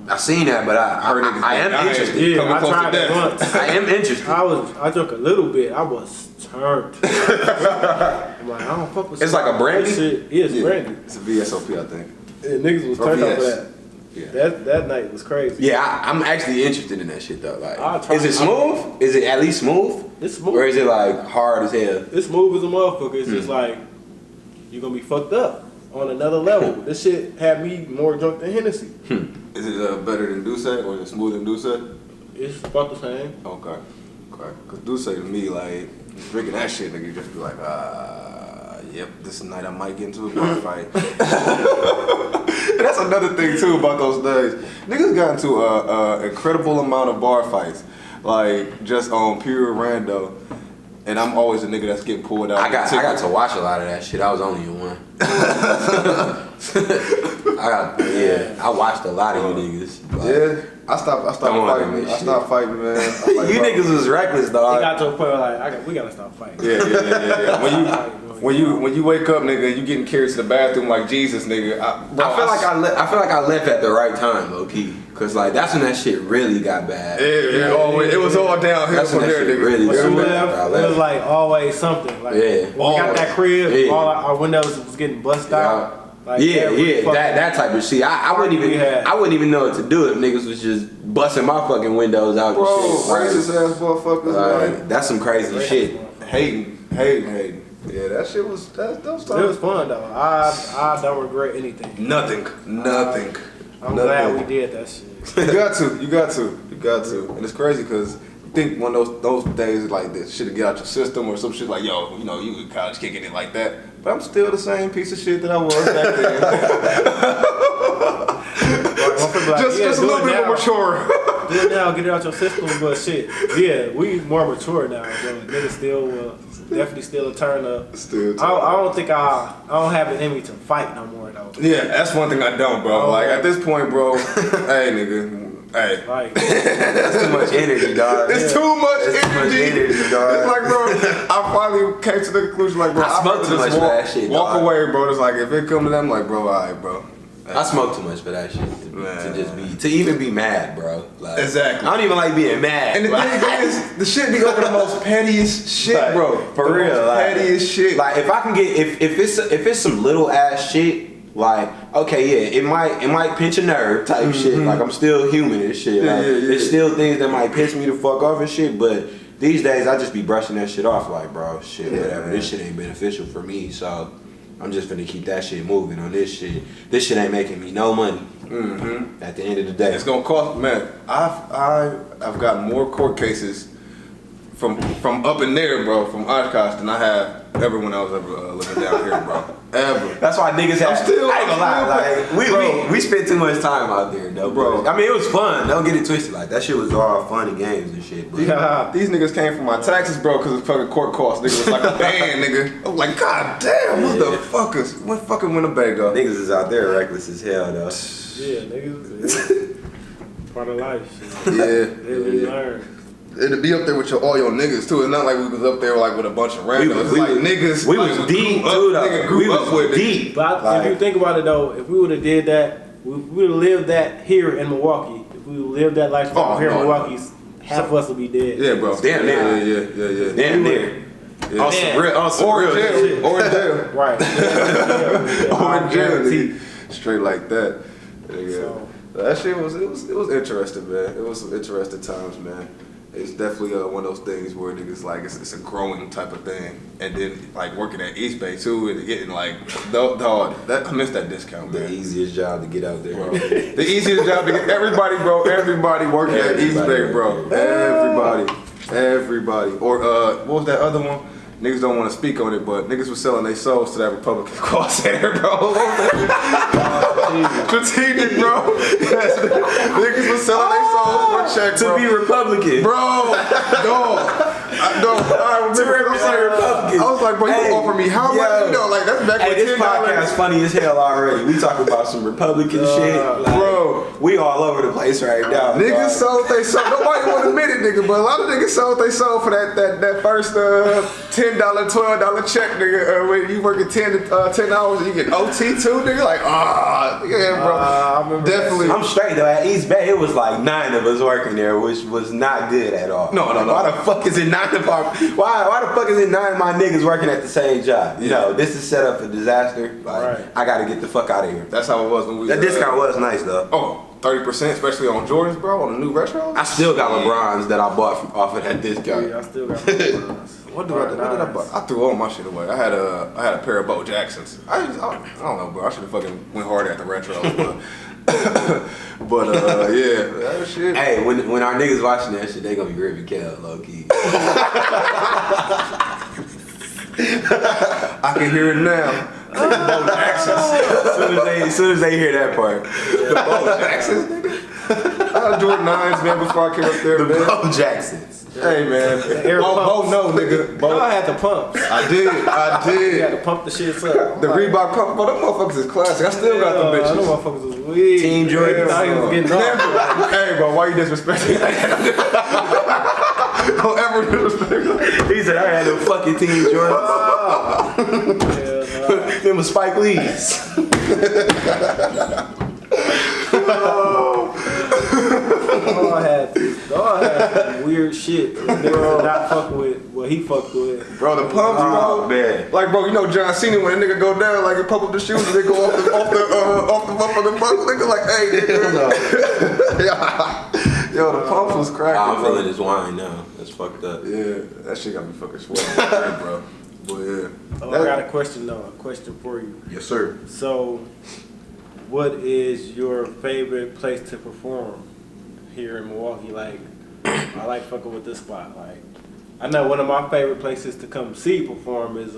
I seen that, but I am interested. Yeah, I tried it once. I am interested. I took a little bit. I was turned. I'm like, I don't fuck with. It's like a brandy? Shit. Yeah, it's brandy. It's a VSOP, I think. And niggas was turned up for that. Yeah. That night was crazy. Yeah, I'm actually interested in that shit though. I'll Like, try is it smooth? Is it at least smooth? It's smooth. Or is it like hard as hell? It's smooth as a motherfucker. It's just like you're gonna be fucked up on another level. This shit had me more drunk than Hennessy. Is it better than Douce or is it smooth than Douce? It's about the same. Okay. Cause Douce to me, like, drinking that shit, nigga, you just be like, yep, this night I might get into a bar fight. And that's another thing too about those days. Niggas got into a incredible amount of bar fights, like just on pure rando. And I'm always a nigga that's getting pulled out. I got to watch a lot of that shit. I was only in one. I watched a lot of you niggas. Like, yeah, I stopped fighting. I stopped fighting, man. You niggas was reckless, It dog. got to a point where like we gotta stop fighting. Yeah. When you wake up, nigga, you getting carried to the bathroom like Jesus, nigga. I feel like I left at the right time, low key, cause like that's when that shit really got bad. It was all downhill That's from when that there, shit nigga. really When got you bad. left, it was like always something. Like when we got that crib, all our windows was getting busted out. Like, that type of shit. I wouldn't even know what to do if niggas was just busting my fucking windows out. Bro, and shit. racist ass motherfuckers. Like, that's some crazy shit. Hating. Yeah, that shit was those times. It was fun though. I don't regret anything. Nothing. I'm glad we did that shit. You got to. And it's crazy because you think one of those days like this shit to get out your system or some shit like, yo, you in college kicking it like that. But I'm still the same piece of shit that I was back then. just a little bit more mature. Do it now, get it out your system, but shit. Yeah, we more mature now, but niggas still definitely still a turn up. I don't think I don't have it in me to fight no more though. Yeah, that's one thing I don't, bro. Like at this point, bro, hey nigga, hey. Like that's too much energy, dog. It's too much energy, dog. It's like, bro, I finally came to the conclusion, like, bro, I smoke too much for that shit. Walk away, bro. It's like if it come to them, like, bro, alright, bro. I smoke too much for that shit to even be mad, bro. Like, exactly. I don't even like being mad. And the thing is, the shit be over the most pettiest shit, like, bro. For real, like, pettiest shit. Like if I can get if it's some little ass shit, like okay, yeah, it might pinch a nerve type shit. Like I'm still human and shit. Like, there's still things that might piss me the fuck off and shit, but these days I just be brushing that shit off like, bro, shit, Yeah, whatever. man. This shit ain't beneficial for me, so I'm just finna keep that shit moving on this shit. This shit ain't making me no money. Mm-hmm. At the end of the day, It's gonna cost, man. I've got more court cases from up in there, bro, from Oshkosh than I have ever when I was ever living down here, bro. Ever. that's why niggas have. still- I ain't gonna lie, I'm like still- we spent too much time out there, though, Bro. I mean, it was fun. Don't get it twisted. Like that shit was all fun and games and shit. But Yeah, these niggas came from my taxes, bro, because it's fucking court costs. Nigga was like a band, nigga. I'm like, god damn, motherfuckers. What fucking Winnebago? niggas is out there reckless as hell, though. Yeah, niggas. Part of life. Shit. Yeah, They really learn. It'd be up there with all your niggas too. It's not like we was up there like with a bunch of randos. It's like niggas. We like, was deep grew up, too, nigga though. grew We up was with it. deep. But Like- if you think about it though, if we would have did that, we would have lived that here in Milwaukee. If we would lived that lifestyle Oh, here no, in Milwaukee, half of us would be dead. Yeah, bro. Damn near. Yeah. Damn near. Yeah. On some real, on some Or in real jail. shit. Or in jail. Right. Or in jail. Guarantee. Nigga. Straight like that. Yeah. So- That shit was interesting, man. It was some interesting times, man. It's definitely one of those things where niggas like it's a growing type of thing, and then like working at East Bay too, and getting like dog. That I missed that discount, The man. easiest job to get out there. Bro. The easiest job to get everybody, bro. Everybody working at East Bay, bro. Everybody. Or what was that other one? Niggas don't want to speak on it, but niggas was selling their souls to that Republican call center, bro. Strategic, bro. Yes. Niggas was selling their souls for a check, To bro. be Republican. Bro, dog. I remember. I was like, bro, you Hey, offer me how much? yo. You know, like that's back Hey, when this $10. podcast funny as hell already. We talk about some Republican shit. Like, bro. we all over the place right now. Niggas dog. sold they soul. Nobody want to admit it, nigga, but a lot of niggas sold they soul for that first $10, $12 check, nigga. When you working 10 hours and you get OT too, nigga. Like, yeah, bro. I remember Definitely. I'm straight though. At East Bay, it was like 9 of us working there, which was not good at all. No. Why the fuck is it 9 of our? Why the fuck is it 9 of my niggas working at the same job? You know, this is set up for disaster. Like, Right. I gotta get the fuck out of here. That's how it was when we. That discount was nice though. Oh, 30%, especially on Jordans, bro, on the new retros. I still got LeBrons that I bought off of that discount. Yeah, I still got my What did I buy? I threw all my shit away. I had a pair of Bo Jacksons. I don't know, bro. I should have fucking went harder at the retros, but yeah, that shit. Hey, when our niggas watching that shit, they gonna be ripping Kel low key. I can hear it now. Bo Jacksons. As soon as they hear that part. The Bo Jacksons, nigga. I had Jordan 9s, man, before I came up there, The man. Bo Jacksons. Hey, man. air Bo, pumps. no, nigga. Bo. I had the pumps. I did. You had to pump the shit up. The Reebok pump, bro, them motherfuckers is classic. I still got them Them bitches. motherfuckers was weak. Team Jordan. I thought he was getting off. Hey, bro, why you disrespecting that? Don't ever disrespect that. He said I had them fucking Team Jordans. Them was Spike Lee's. All had some weird shit. Niggas did not fuck with what he fucked with. Bro, the pumps, Oh, bro. man. Like, bro, you know John Cena when a nigga go down, like, and pump up the shoes and they go off the motherfucking buckle. Nigga, like, hey, nigga. Yo, the pumps was cracking. I'm bro. feeling this wine now. That's fucked up. Yeah, that shit got me fucking sweating, bro. But yeah. Oh, I got a question though. A question for you. Yes, sir. So, what is your favorite place to perform here in Milwaukee? Like, I like fucking with this spot. Like, I know one of my favorite places to come see perform is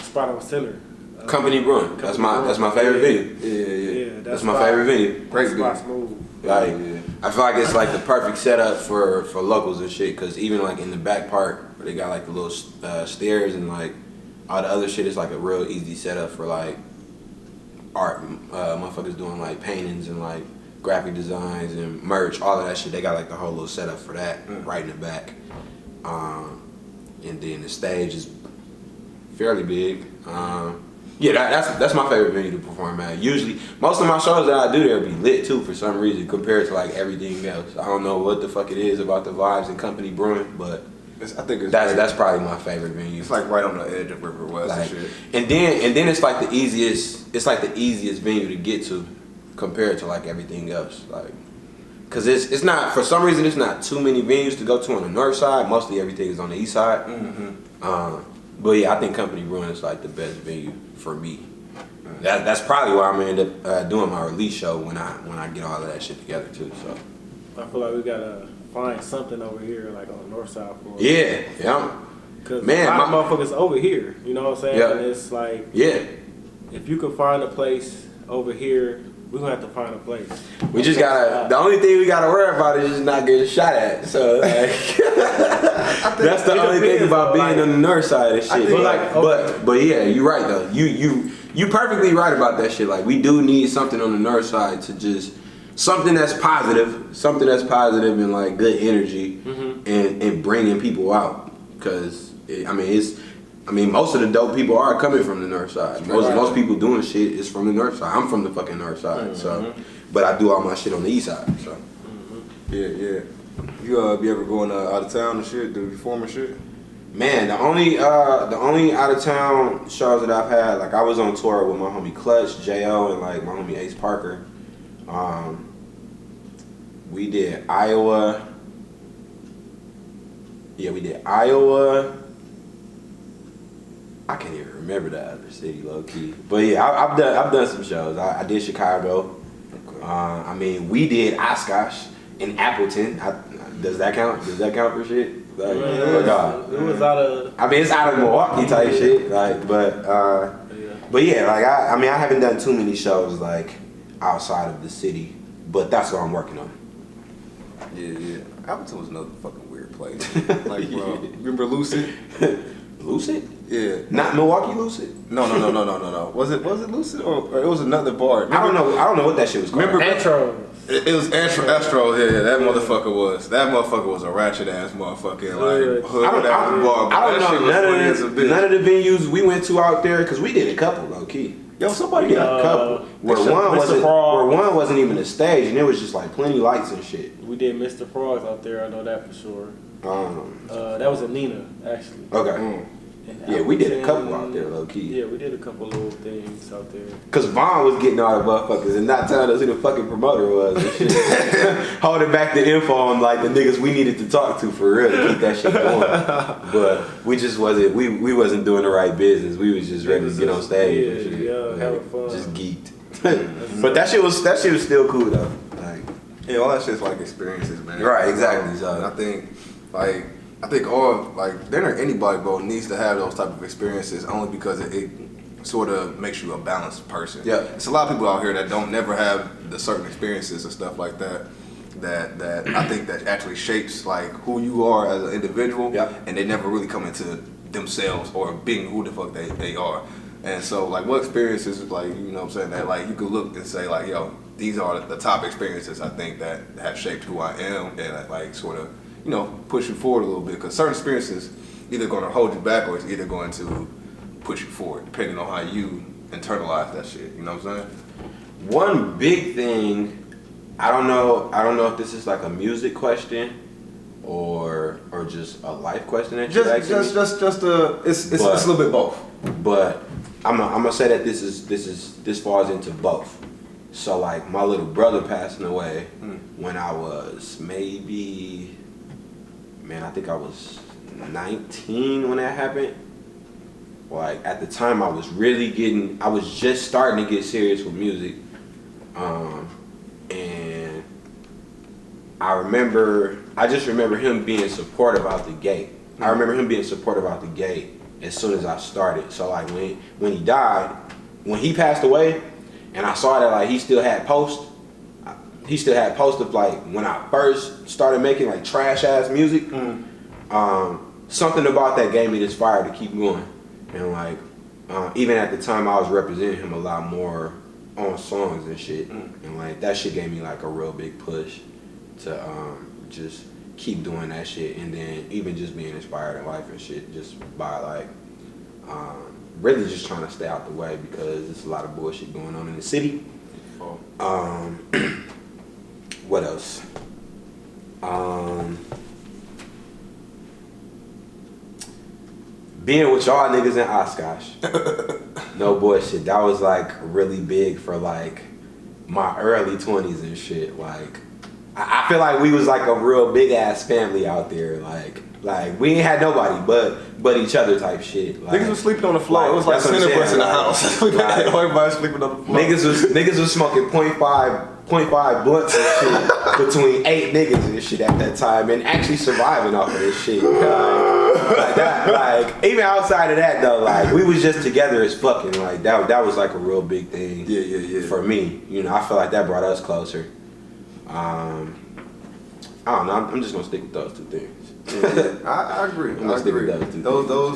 spot on Center. Company Brewing. That's my favorite venue. Yeah. That's my favorite venue. Great That spot's smooth. Like, Yeah. I feel like it's like the perfect setup for locals and shit. Cause even like in the back part where they got like the little stairs and like all the other shit, is like a real easy setup for like art. Motherfuckers doing like paintings and like graphic designs and merch, all of that shit. They got like the whole little setup for that right in the back. And then the stage is fairly big. Yeah, that's my favorite venue to perform at. Usually, most of my shows that I do there be lit too for some reason compared to like everything else. I don't know what the fuck it is about the vibes and Company Brewing, but I think it's that's probably my favorite venue. It's like right on the edge of River West Like, and shit. and then it's like the easiest venue to get to compared to like everything else. Like, cause it's not, for some reason it's not too many venues to go to on the north side. Mostly everything is on the east side. But yeah, I think Company Brewing is like the best venue for me. That's probably why I'm gonna end up doing my release show when I get all of that shit together too. So I feel like we gotta find something over here, like on the north side for us. yeah. Cause Man, a lot of motherfuckers over here, you know what I'm saying? Yeah. And it's like, Yeah. if you can find a place over here, we're gonna have to find a place. We just gotta. The only thing we gotta worry about is just not getting shot at. So like, that's the only thing about being on the north side of shit. But yeah, you're right though. You perfectly right about that shit. Like we do need something on the north side to just something that's positive and like good energy and bringing people out. Cause most of the dope people are coming from the north side. Most people doing shit is from the north side. I'm from the fucking north side, so but I do all my shit on the east side. So Yeah. You be ever going out of town and shit, do performing shit? man, the only out of town shows that I've had, like I was on tour with my homie Clutch, J.O. and like my homie Ace Parker. We did Iowa. Yeah, we did Iowa. I can't even remember the other city, low key. But yeah, I've done some shows. I did Chicago. We did Oshkosh in Appleton. Does that count? Does that count for shit? Like, It was out of. it's out of Milwaukee type shit. Like, but yeah, like I haven't done too many shows like outside of the city, but that's what I'm working on. Yeah. Appleton was another fucking weird place. Like, bro, remember Lucid? Lucid? Yeah. Not Milwaukee Lucid? No. Was it Lucid or it was another bar? Remember, I don't know what that shit was called. Remember Astro. It was Astro. Yeah, that motherfucker was. That motherfucker was a ratchet ass motherfucking like hood ass bar. I don't That shit know was funny as a bitch. none of the venues we went to out there, because we did a couple low key. Yo, somebody We did a couple where one wasn't even a stage and it was just like plenty lights and shit. We did Mr. Frogs out there, I know that for sure. That was in Nina, actually. Okay. Yeah, we did a couple out there, low key. Yeah, we did a couple little things out there. Cause Vaughn was getting all the motherfuckers and not telling us who the fucking promoter was and shit. Holding back the info on like the niggas we needed to talk to for real to keep that shit going. But we just wasn't wasn't doing the right business. We was just ready to get on stage. Yeah, having fun. Just geeked. But that shit was still cool though. Like, yeah, all that shit's like experiences, man. Right, exactly. So and I think all like there ain't anybody, bro, needs to have those type of experiences only because it sort of makes you a balanced person. Yeah. It's a lot of people out here that don't never have the certain experiences and stuff like that. That I think that actually shapes like who you are as an individual. Yeah. And they never really come into themselves or being who the fuck they are. And so like what experiences like, you know what I'm saying, that like you could look and say like, yo, these are the top experiences I think that have shaped who I am and like sort of, you know, push you forward a little bit, because certain experiences either going to hold you back or it's either going to push you forward, depending on how you internalize that shit. You know what I'm saying? one big thing, I don't know if this is like a music question or just a life question that you're asking me. It's a little bit both. But I'm gonna say that this falls into both. So like my little brother passing away when I was maybe, I think I was 19 when that happened. Like at the time I was just starting to get serious with music. And I just remember him being supportive out the gate. I remember him being supportive out the gate as soon as I started. So like when he died, when he passed away, and I saw that like he still had posts of like when I first started making like trash ass music. Something about that gave me this fire to keep going. And like even at the time I was representing him a lot more on songs and shit. And like that shit gave me like a real big push to just keep doing that shit, and then even just being inspired in life and shit just by like really just trying to stay out the way because there's a lot of bullshit going on in the city. What else? Being with y'all niggas in Oshkosh. No bullshit. That was like really big for like my early 20s and shit. Like I feel like we was like a real big ass family out there. Like we ain't had nobody but each other type shit. Like, Niggas was sleeping on the floor. It was like that's what I'm center of us in the saying, house. like- Everybody sleeping on the floor. niggas was smoking 0.5 blunts and shit between 8 niggas and shit at that time, and actually surviving off of this shit. Like that, like even outside of that though, like we was just together as fucking. Like that was like a real big thing. Yeah. For me, you know, I feel like that brought us closer. I don't know. I'm just gonna stick with those 2 things. Yeah, I agree. I'm gonna stick with those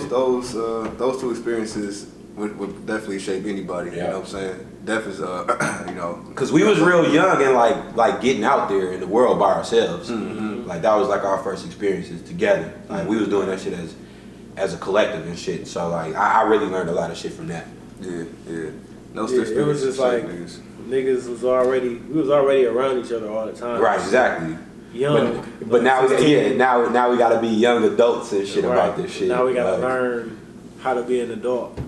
2 things. Those 2 experiences would definitely shape anybody. Yeah. You know what I'm saying? Def is you know, Cause we was real young and like getting out there in the world by ourselves. Mm-hmm. Like that was like our first experiences together. Like we was doing that shit as a collective and shit. So like I really learned a lot of shit from that. yeah. Those Yeah, 2 it was experiences just like shape niggas. we was already around each other all the time. Right, exactly. Young. But now now we gotta be young adults and shit about this shit. Now we gotta Like, learn how to be an adult.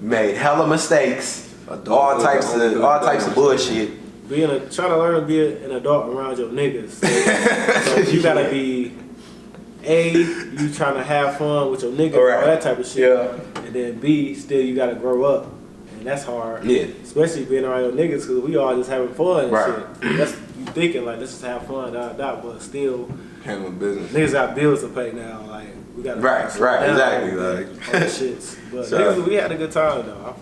made hella mistakes. All types of bullshit. Trying to learn to be an adult around your niggas. So you gotta be you trying to have fun with your niggas, all that type of shit. Yeah. And then B, still you gotta grow up. And that's hard. Yeah. Especially being around your niggas, because we all just having fun and Right. shit. That's you thinking like, let's just have fun, but still Handling business. niggas got bills to pay now. Like we gotta Right, slow down exactly, all like. that shits. But So- niggas, we had a good time though.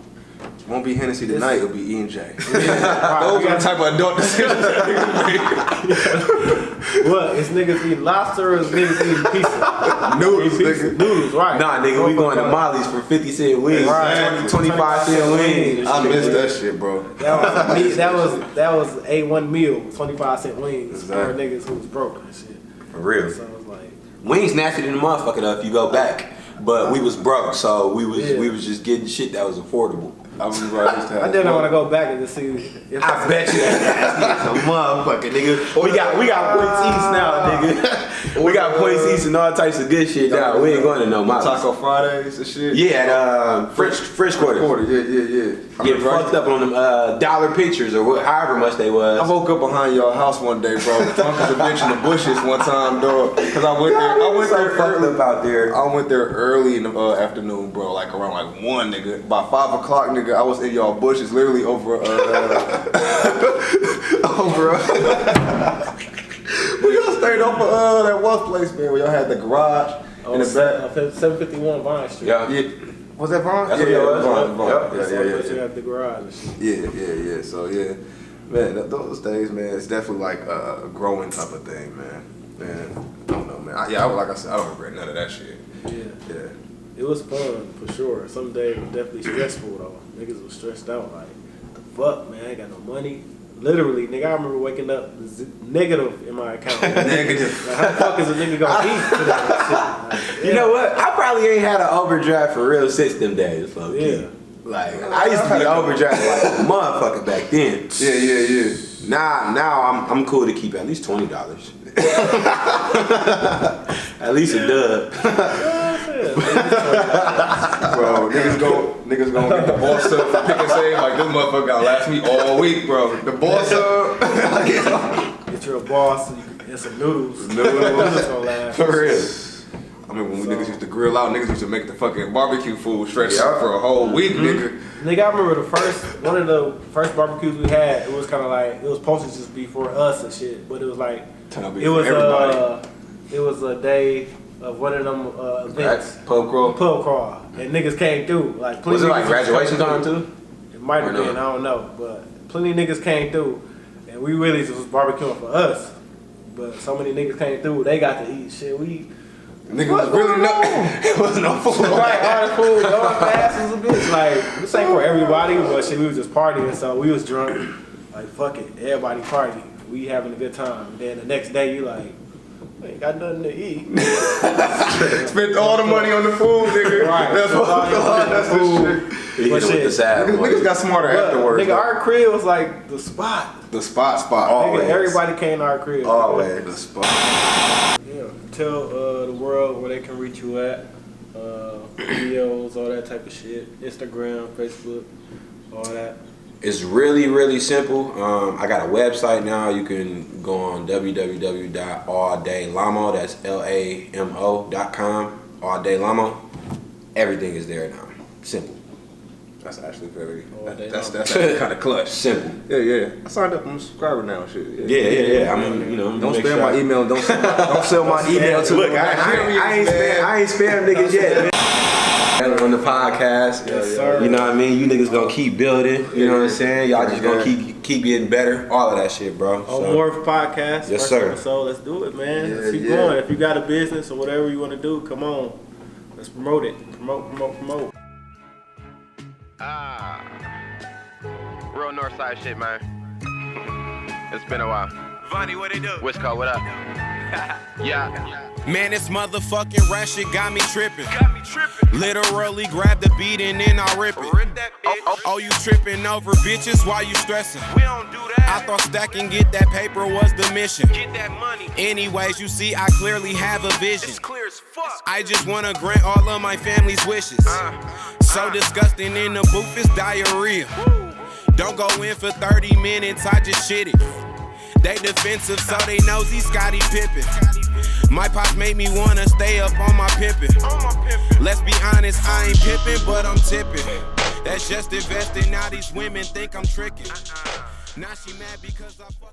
Won't be Hennessy tonight. It'll be E&J. Those We are the got- type of adult decisions that niggas make. What? Is niggas eating lobster or is niggas eating pizza? Noodles, Pizza. nigga. Noodles, right. Nah, nigga, we going to Molly's for 50-cent wings. Right. 25 cent wings. I missed that shit, bro. That was A1 meal, 25-cent wings for Exactly. niggas who was broke and shit. For real. So I was like, Wings nasty than the motherfucker though if you go back. But we was broke, so we was just getting shit that was affordable. I remember I used to have. I didn't want to go back and just see if I bet you that nasty as a motherfucker, nigga. We got points east now, nigga. We got points east and all types of good shit now. We ain't going to no Molly's. Taco Fridays and shit. Yeah, at French Quarter. Yeah. Get fucked up on them dollar pictures or however much they was. I woke up behind y'all house one day, bro. Drunk as a bitch in the bushes one time, dog. Cause I went there fucked up out there. I went there early in the afternoon, bro. Like around like 1, nigga. By 5 o'clock, nigga, I was in y'all bushes, literally over. We all stayed off of that one place, man, where y'all had the garage in the back. 751 Vine Street. Yeah. Was that Vaughn? That's what it was. Vaughn. Yep. You got the garage and shit. Yeah. So yeah, man, those days, man, it's definitely like a growing type of thing, man. I don't know, man. Like I said, I don't regret none of that shit. Yeah. Yeah. It was fun for sure. Some days was definitely stressful though. Niggas was stressed out like, the fuck, man, I ain't got no money. Literally, nigga, I remember waking up negative in my account. Negative. Like, how the fuck is a nigga gonna eat today? Like, You know what? I probably ain't had an overdraft for real since them days, folks. Yeah. Like I used to be overdrafted like a motherfucker back then. Yeah. Now I'm cool to keep at least $20. At least a dub. Bro, niggas gonna get the boss up for pick and save like this motherfucker gonna last me all week, bro. The boss up. Get your boss and some noodles. Noodles gonna last. For real. I mean, when we niggas used to grill out, niggas used to make the fucking barbecue food stretch out for a whole week, nigga. Nigga, I remember one of the first barbecues we had. It was kind of like it was supposed to just be for us and shit, but it was like It was a day of one of them events. Pub crawl, and niggas came through. Like, Was it like niggas graduation came time through. too? It might have Or no? been, I don't know, but plenty of niggas came through, and we really just was barbecuing for us. But so many niggas came through, they got to eat shit. Nigga was really it wasn't no food. Right, all the food, going fast as a bitch. Like, this ain't for everybody, but shit, we was just partying, so we was drunk. Like, fuck it, everybody party. We having a good time. Then the next day, you like, I ain't got nothing to eat. Spent all the money on the food, nigga. Right. That's the shit. You hit it with the sad Niggas boy. got smarter afterwards. Nigga, our crib was like the spot. The spot. Nigga, everybody came to our crib. Always. The spot. Yeah. Tell the world where they can reach you at. Videos, all that type of shit. Instagram, Facebook, all that. It's really, really simple. I got a website now. You can go on www.alldaylamo. That's LAMO.com. All Day Lamo. Everything is there now. Simple. That's actually very. That's actually kind of clutch. Simple. Yeah. I signed up. I'm a subscriber now. Shit. Yeah. I mean, Don't spam my email. Don't sell my email to. Look, I ain't spam niggas yet. On the podcast, yes, sir. You know what I mean? You niggas gonna keep building, you know what I'm saying? Y'all just gonna keep getting better, all of that shit, bro. Omorph podcast, yes, sir. So let's do it, man. Let's keep going. If you got a business or whatever you want to do, come on. Let's promote it. Promote. Real north side shit, man. It's been a while. Vonnie, what it do? Whiskey, what up? Yeah. Man, this motherfucking rap shit got me tripping. Literally grab the beat and then I rip it. Oh, you tripping over bitches while you stressing? We don't do that. I thought stacking get that paper was the mission. Get that money. Anyways, you see, I clearly have a vision. It's clear as fuck. I just wanna grant all of my family's wishes. So disgusting in the booth, it's diarrhea. Don't go in for 30 minutes, I just shit it. They defensive, so they nosy Scottie Pippen. My pops made me wanna stay up on my pimpin'. Let's be honest, I ain't pimpin', but I'm tippin'. That's just investing. Now these women think I'm trickin'. Now she mad because I fuck.